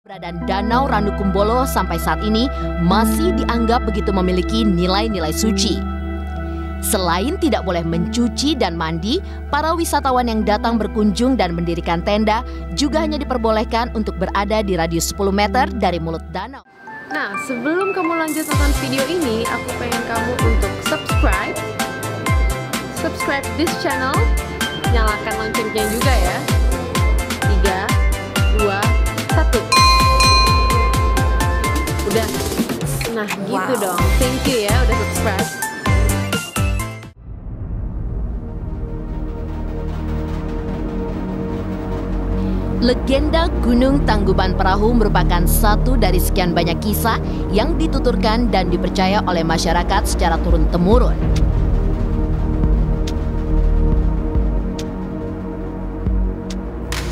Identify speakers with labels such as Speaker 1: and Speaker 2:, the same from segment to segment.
Speaker 1: Keberadaan Danau Ranukumbolo sampai saat ini masih dianggap begitu memiliki nilai-nilai suci. Selain tidak boleh mencuci dan mandi, para wisatawan yang datang berkunjung dan mendirikan tenda juga hanya diperbolehkan untuk berada di radius 10 meter dari mulut danau.
Speaker 2: Nah, sebelum kamu lanjut nonton video ini, aku pengen kamu untuk subscribe this channel, nyalakan loncengnya juga ya. 3, 2, 1. Udah, nah gitu dong. Thank you ya udah subscribe.
Speaker 1: Legenda Gunung Tangkuban Perahu merupakan satu dari sekian banyak kisah yang dituturkan dan dipercaya oleh masyarakat secara turun-temurun.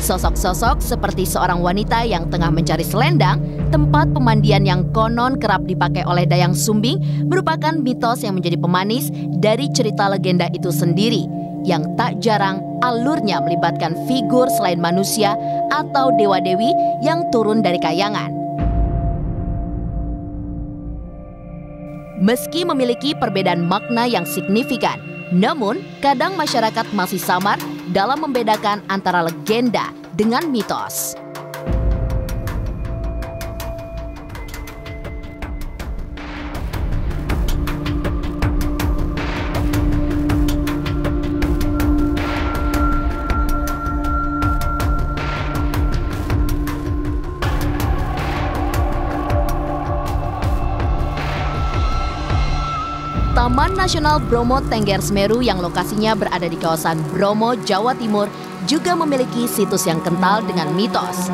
Speaker 1: Sosok-sosok seperti seorang wanita yang tengah mencari selendang, tempat pemandian yang konon kerap dipakai oleh Dayang Sumbing merupakan mitos yang menjadi pemanis dari cerita legenda itu sendiri, yang tak jarang alurnya melibatkan figur selain manusia atau dewa-dewi yang turun dari kayangan. Meski memiliki perbedaan makna yang signifikan, namun kadang masyarakat masih samar dalam membedakan antara legenda dengan mitos. Taman Nasional Bromo Tengger Semeru yang lokasinya berada di kawasan Bromo, Jawa Timur juga memiliki situs yang kental dengan mitos.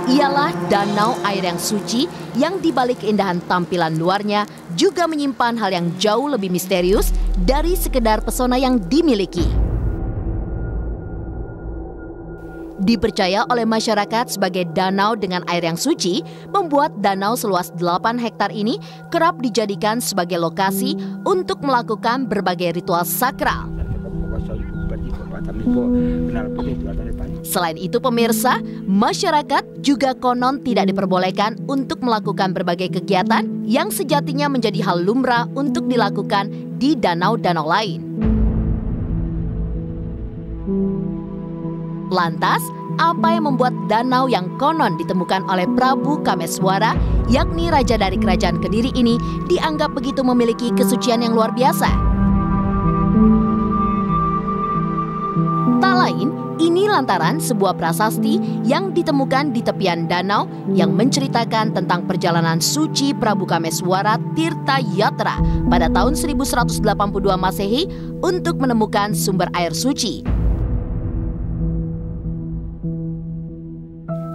Speaker 1: Ialah danau air yang suci yang dibalik keindahan tampilan luarnya juga menyimpan hal yang jauh lebih misterius dari sekedar pesona yang dimiliki. Dipercaya oleh masyarakat sebagai danau dengan air yang suci, membuat danau seluas 8 hektar ini kerap dijadikan sebagai lokasi untuk melakukan berbagai ritual sakral. Selain itu pemirsa, masyarakat juga konon tidak diperbolehkan untuk melakukan berbagai kegiatan yang sejatinya menjadi hal lumrah untuk dilakukan di danau-danau lain. Lantas, apa yang membuat danau yang konon ditemukan oleh Prabu Kameswara, yakni raja dari kerajaan Kediri ini, dianggap begitu memiliki kesucian yang luar biasa? Tak lain, ini lantaran sebuah prasasti yang ditemukan di tepian danau yang menceritakan tentang perjalanan suci Prabu Kameswara Tirta Yatra pada tahun 1182 Masehi untuk menemukan sumber air suci.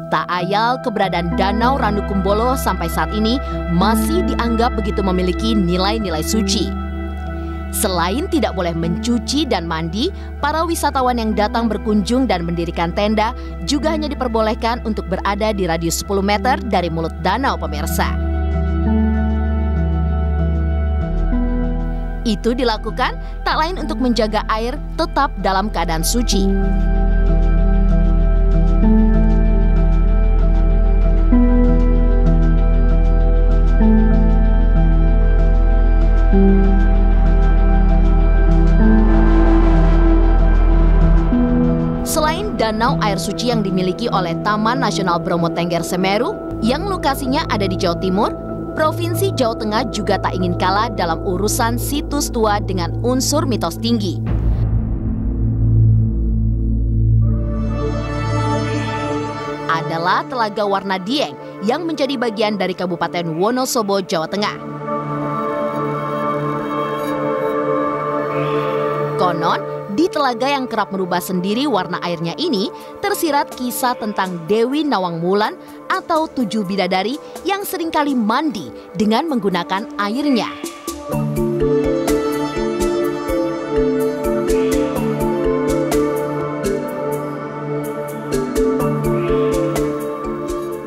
Speaker 1: Tak ayal keberadaan Danau Ranukumbolo sampai saat ini masih dianggap begitu memiliki nilai-nilai suci. Selain tidak boleh mencuci dan mandi, para wisatawan yang datang berkunjung dan mendirikan tenda juga hanya diperbolehkan untuk berada di radius 10 meter dari mulut danau pemirsa. Itu dilakukan tak lain untuk menjaga air tetap dalam keadaan suci. Selain danau air suci yang dimiliki oleh Taman Nasional Bromo Tengger Semeru yang lokasinya ada di Jawa Timur, Provinsi Jawa Tengah juga tak ingin kalah dalam urusan situs tua dengan unsur mitos tinggi. Adalah Telaga Warna Dieng yang menjadi bagian dari Kabupaten Wonosobo, Jawa Tengah. Konon, di telaga yang kerap merubah sendiri warna airnya ini tersirat kisah tentang Dewi Nawang Wulan atau 7 bidadari yang seringkali mandi dengan menggunakan airnya.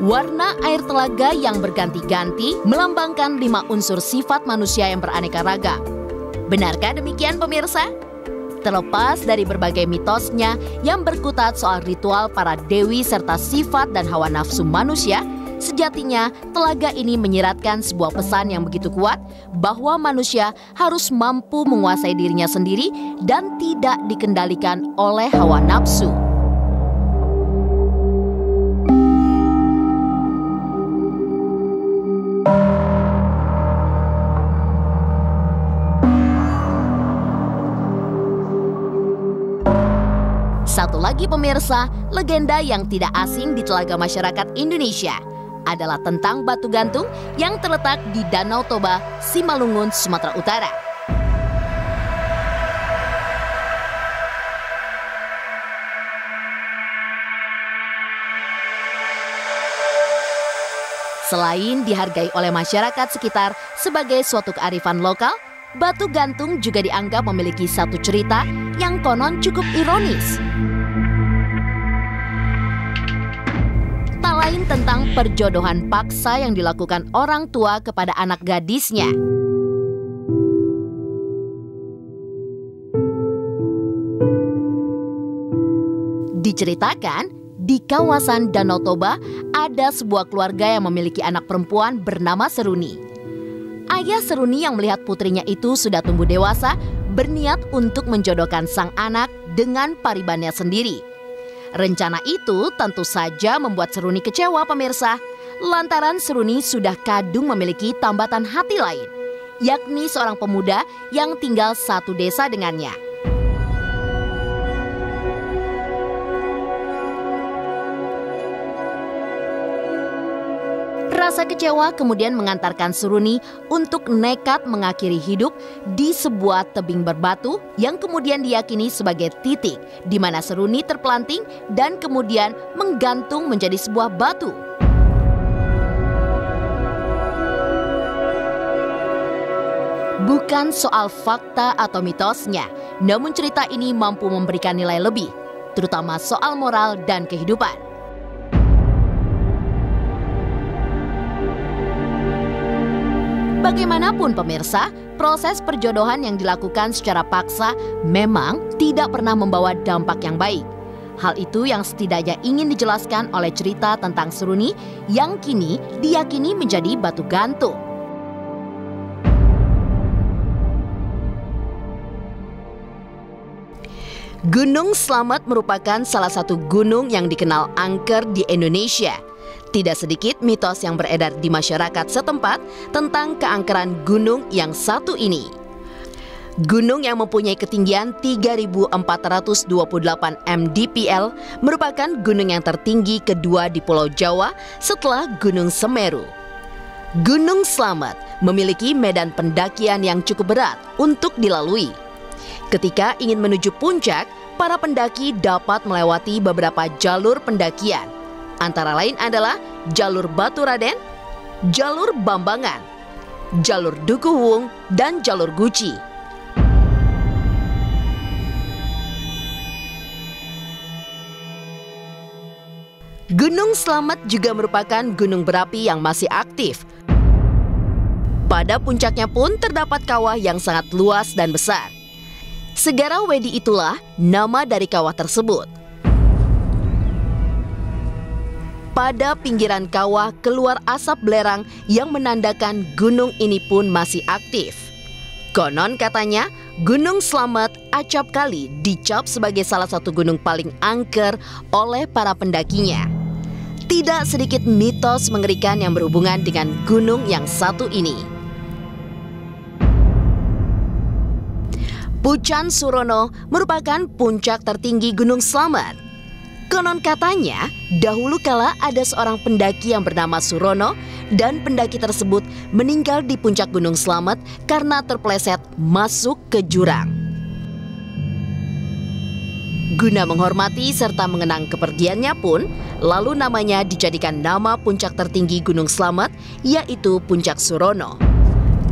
Speaker 1: Warna air telaga yang berganti-ganti melambangkan 5 unsur sifat manusia yang beraneka ragam. Benarkah demikian pemirsa? Terlepas dari berbagai mitosnya yang berkutat soal ritual para dewi serta sifat dan hawa nafsu manusia, Sejatinya, telaga ini menyiratkan sebuah pesan yang begitu kuat bahwa manusia harus mampu menguasai dirinya sendiri dan tidak dikendalikan oleh hawa nafsu. Satu lagi pemirsa, legenda yang tidak asing di telaga masyarakat Indonesia adalah tentang batu gantung yang terletak di Danau Toba, Simalungun, Sumatera Utara. Selain dihargai oleh masyarakat sekitar sebagai suatu kearifan lokal, batu gantung juga dianggap memiliki satu cerita yang konon cukup ironis. Tak lain tentang perjodohan paksa yang dilakukan orang tua kepada anak gadisnya. Diceritakan, di kawasan Danau Toba ada sebuah keluarga yang memiliki anak perempuan bernama Seruni. Ayah Seruni yang melihat putrinya itu sudah tumbuh dewasa berniat untuk menjodohkan sang anak dengan paribannya sendiri. Rencana itu tentu saja membuat Seruni kecewa pemirsa, lantaran Seruni sudah kadung memiliki tambatan hati lain, yakni seorang pemuda yang tinggal satu desa dengannya. Rasa kecewa kemudian mengantarkan Seruni untuk nekat mengakhiri hidup di sebuah tebing berbatu yang kemudian diyakini sebagai titik di mana Seruni terpelanting dan kemudian menggantung menjadi sebuah batu. Bukan soal fakta atau mitosnya, namun cerita ini mampu memberikan nilai lebih, terutama soal moral dan kehidupan. Bagaimanapun pemirsa, proses perjodohan yang dilakukan secara paksa memang tidak pernah membawa dampak yang baik. Hal itu yang setidaknya ingin dijelaskan oleh cerita tentang Seruni yang kini diyakini menjadi batu gantung. Gunung Slamet merupakan salah satu gunung yang dikenal angker di Indonesia. Tidak sedikit mitos yang beredar di masyarakat setempat tentang keangkeran gunung yang satu ini. Gunung yang mempunyai ketinggian 3.428 mdpl merupakan gunung yang tertinggi kedua di Pulau Jawa setelah Gunung Semeru. Gunung Slamet memiliki medan pendakian yang cukup berat untuk dilalui. Ketika ingin menuju puncak, para pendaki dapat melewati beberapa jalur pendakian. Antara lain adalah jalur Batu Raden, jalur Bambangan, jalur Dukuhwung, dan jalur Guci. Gunung Slamet juga merupakan gunung berapi yang masih aktif. Pada puncaknya pun terdapat kawah yang sangat luas dan besar. Segara Wedi itulah nama dari kawah tersebut. Pada pinggiran kawah keluar asap belerang yang menandakan gunung ini pun masih aktif. Konon katanya, Gunung Slamet acap kali dicap sebagai salah satu gunung paling angker oleh para pendakinya. Tidak sedikit mitos mengerikan yang berhubungan dengan gunung yang satu ini. Pucang Surono merupakan puncak tertinggi Gunung Slamet. Konon katanya, dahulu kala ada seorang pendaki yang bernama Surono dan pendaki tersebut meninggal di puncak Gunung Slamet karena terpeleset masuk ke jurang. Guna menghormati serta mengenang kepergiannya pun, lalu namanya dijadikan nama puncak tertinggi Gunung Slamet, yaitu Puncak Surono.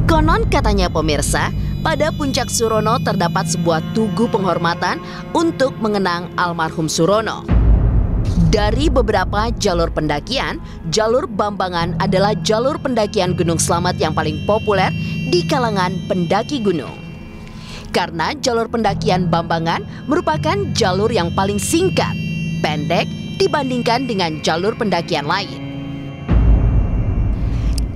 Speaker 1: Konon katanya pemirsa, pada Puncak Surono terdapat sebuah tugu penghormatan untuk mengenang almarhum Surono. Dari beberapa jalur pendakian, jalur Bambangan adalah jalur pendakian Gunung Slamet yang paling populer di kalangan pendaki gunung. Karena jalur pendakian Bambangan merupakan jalur yang paling singkat, pendek dibandingkan dengan jalur pendakian lain.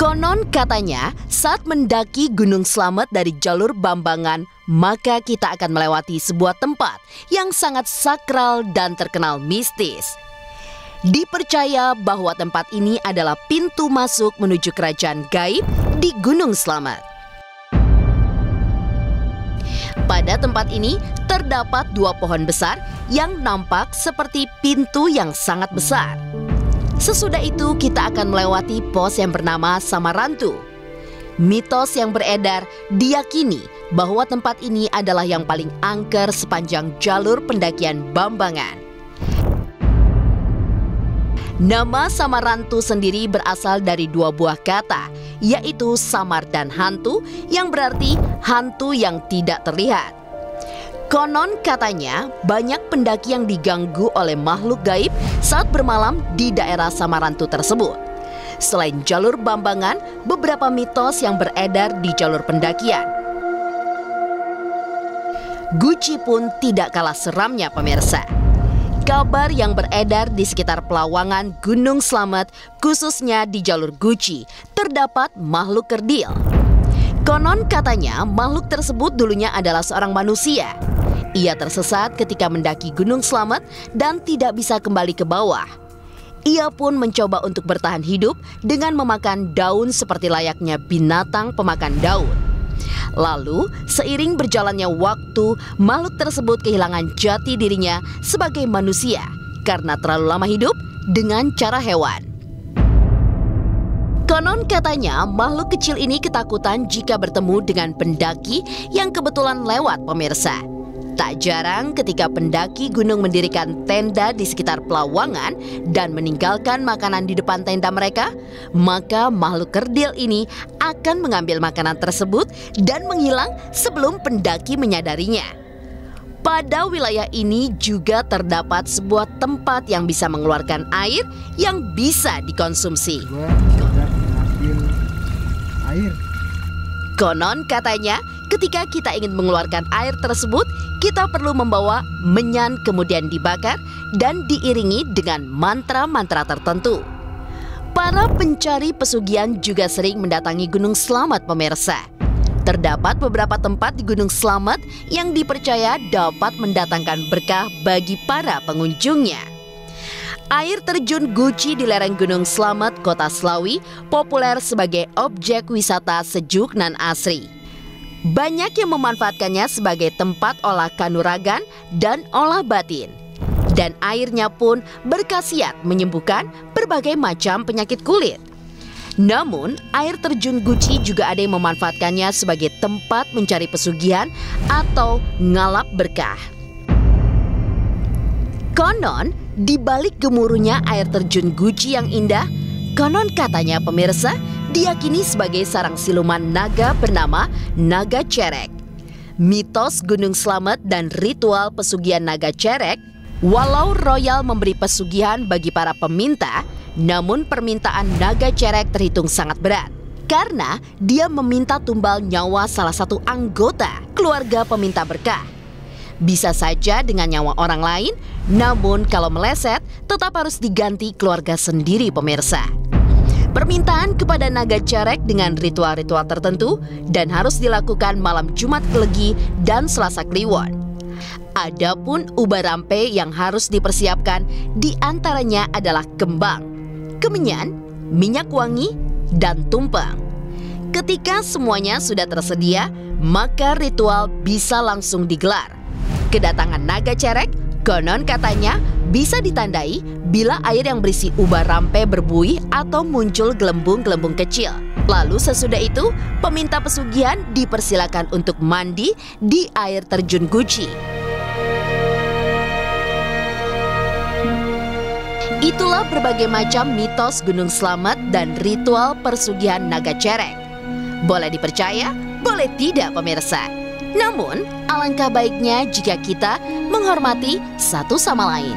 Speaker 1: Konon katanya saat mendaki Gunung Slamet dari jalur Bambangan, maka kita akan melewati sebuah tempat yang sangat sakral dan terkenal mistis. Dipercaya bahwa tempat ini adalah pintu masuk menuju kerajaan gaib di Gunung Slamet. Pada tempat ini terdapat 2 pohon besar yang nampak seperti pintu yang sangat besar. Sesudah itu kita akan melewati pos yang bernama Samarantu. Mitos yang beredar diyakini bahwa tempat ini adalah yang paling angker sepanjang jalur pendakian Bambangan. Nama Samarantu sendiri berasal dari 2 buah kata, yaitu samar dan hantu, yang berarti hantu yang tidak terlihat. Konon katanya banyak pendaki yang diganggu oleh makhluk gaib saat bermalam di daerah Samarantu tersebut. Selain jalur Bambangan, beberapa mitos yang beredar di jalur pendakian. Guci pun tidak kalah seramnya pemirsa. Kabar yang beredar di sekitar pelawangan Gunung Slamet, khususnya di jalur Guci, terdapat makhluk kerdil. Konon katanya makhluk tersebut dulunya adalah seorang manusia. Ia tersesat ketika mendaki Gunung Slamet dan tidak bisa kembali ke bawah. Ia pun mencoba untuk bertahan hidup dengan memakan daun seperti layaknya binatang pemakan daun. Lalu, seiring berjalannya waktu, makhluk tersebut kehilangan jati dirinya sebagai manusia karena terlalu lama hidup dengan cara hewan. Konon katanya makhluk kecil ini ketakutan jika bertemu dengan pendaki yang kebetulan lewat pemirsa. Tak jarang ketika pendaki gunung mendirikan tenda di sekitar pelawangan dan meninggalkan makanan di depan tenda mereka, maka makhluk kerdil ini akan mengambil makanan tersebut dan menghilang sebelum pendaki menyadarinya. Pada wilayah ini juga terdapat sebuah tempat yang bisa mengeluarkan air yang bisa dikonsumsi. Konon katanya ketika kita ingin mengeluarkan air tersebut, kita perlu membawa menyan kemudian dibakar dan diiringi dengan mantra-mantra tertentu. Para pencari pesugihan juga sering mendatangi Gunung Slamet pemirsa. Terdapat beberapa tempat di Gunung Slamet yang dipercaya dapat mendatangkan berkah bagi para pengunjungnya. Air terjun Guci di lereng Gunung Slamet, Kota Slawi, populer sebagai objek wisata sejuk nan asri. Banyak yang memanfaatkannya sebagai tempat olah kanuragan dan olah batin. Dan airnya pun berkhasiat menyembuhkan berbagai macam penyakit kulit. Namun, air terjun Guci juga ada yang memanfaatkannya sebagai tempat mencari pesugihan atau ngalap berkah. Konon, di balik gemuruhnya air terjun Guci yang indah, konon katanya pemirsa, diyakini sebagai sarang siluman naga bernama Naga Cerek. Mitos Gunung Slamet dan ritual pesugihan Naga Cerek, walau royal memberi pesugihan bagi para peminta, namun permintaan Naga Cerek terhitung sangat berat. Karena dia meminta tumbal nyawa salah satu anggota keluarga peminta berkah. Bisa saja dengan nyawa orang lain, namun kalau meleset tetap harus diganti keluarga sendiri pemirsa. Permintaan kepada Naga Cerek dengan ritual-ritual tertentu dan harus dilakukan malam Jumat Kelegi dan Selasa Kliwon. Adapun ubah rampe yang harus dipersiapkan diantaranya adalah kembang, kemenyan, minyak wangi, dan tumpeng. Ketika semuanya sudah tersedia, maka ritual bisa langsung digelar. Kedatangan Naga Cerek konon katanya bisa ditandai bila air yang berisi ubah rampe berbuih atau muncul gelembung-gelembung kecil. Lalu sesudah itu, peminta pesugihan dipersilakan untuk mandi di air terjun Guci. Itulah berbagai macam mitos Gunung Slamet dan ritual persugihan Naga Cerek. Boleh dipercaya, boleh tidak pemirsa. Namun, alangkah baiknya jika kita menghormati satu sama lain.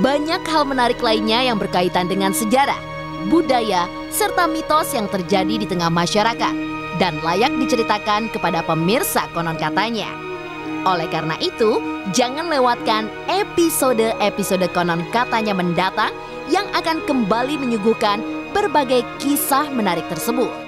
Speaker 1: Banyak hal menarik lainnya yang berkaitan dengan sejarah, budaya, serta mitos yang terjadi di tengah masyarakat dan layak diceritakan kepada pemirsa konon katanya. Oleh karena itu, jangan lewatkan episode-episode Konon Katanya mendatang yang akan kembali menyuguhkan berbagai kisah menarik tersebut.